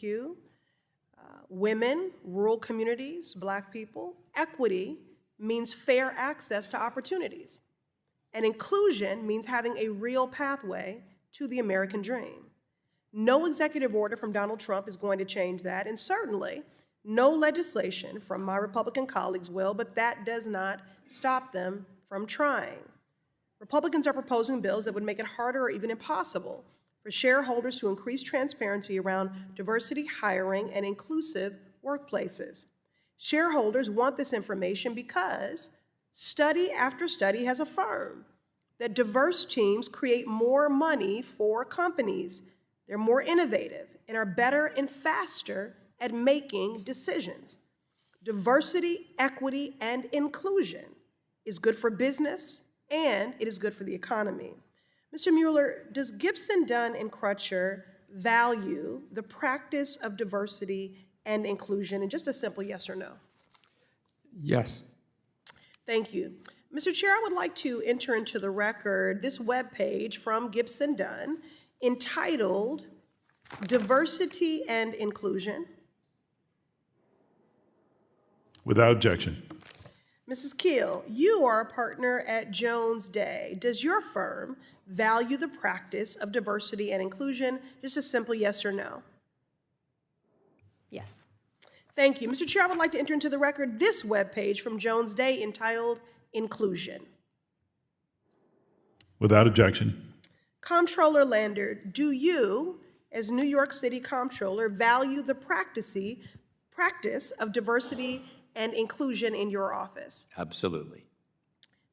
Q, women, rural communities, Black people. Equity means fair access to opportunities. And inclusion means having a real pathway to the American dream. No executive order from Donald Trump is going to change that, and certainly no legislation from my Republican colleagues will, but that does not stop them from trying. Republicans are proposing bills that would make it harder or even impossible for shareholders to increase transparency around diversity hiring and inclusive workplaces. Shareholders want this information because study after study has affirmed that diverse teams create more money for companies. They're more innovative and are better and faster at making decisions. Diversity, equity, and inclusion is good for business, and it is good for the economy. Mr. Mueller, does Gibson, Dunn, and Crutcher value the practice of diversity and inclusion? And just a simple yes or no. Yes. Thank you. Mr. Chair, I would like to enter into the record this webpage from Gibson, Dunn entitled Diversity and Inclusion. Without objection. Mrs. Keel, you are a partner at Jones Day. Does your firm value the practice of diversity and inclusion? Just a simple yes or no. Yes. Thank you. Mr. Chair, I would like to enter into the record this webpage from Jones Day entitled Inclusion. Without objection. Comptroller Lander, do you, as New York City Comptroller, value the practice of diversity and inclusion in your office? Absolutely.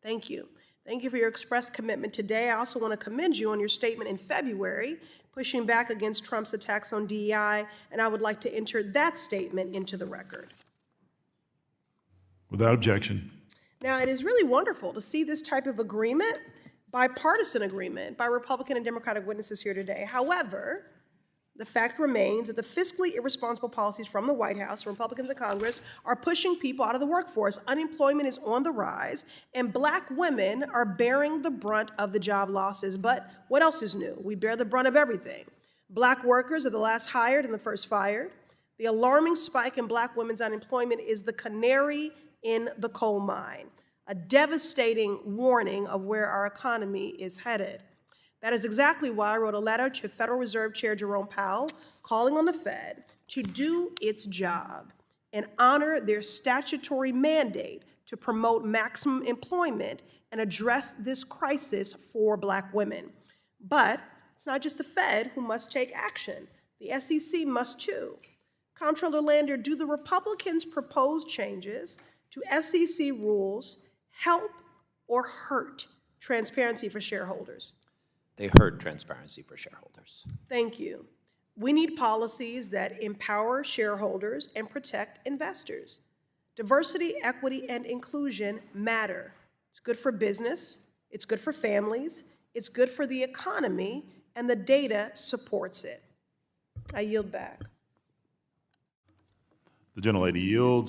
Thank you. Thank you for your express commitment today. I also want to commend you on your statement in February, pushing back against Trump's attacks on DEI, and I would like to enter that statement into the record. Without objection. Now, it is really wonderful to see this type of agreement, bipartisan agreement, by Republican and Democratic witnesses here today. However, the fact remains that the fiscally irresponsible policies from the White House, Republicans in Congress, are pushing people out of the workforce. Unemployment is on the rise, and Black women are bearing the brunt of the job losses. But what else is new? We bear the brunt of everything. Black workers are the last hired and the first fired. The alarming spike in Black women's unemployment is the canary in the coal mine, a devastating warning of where our economy is headed. That is exactly why I wrote a letter to Federal Reserve Chair Jerome Powell calling on the Fed to do its job and honor their statutory mandate to promote maximum employment and address this crisis for Black women. But it's not just the Fed who must take action. The SEC must too. Comptroller Lander, do the Republicans' proposed changes to SEC rules help or hurt transparency for shareholders? They hurt transparency for shareholders. Thank you. We need policies that empower shareholders and protect investors. Diversity, equity, and inclusion matter. It's good for business, it's good for families, it's good for the economy, and the data supports it. I yield back. The gentlelady yields.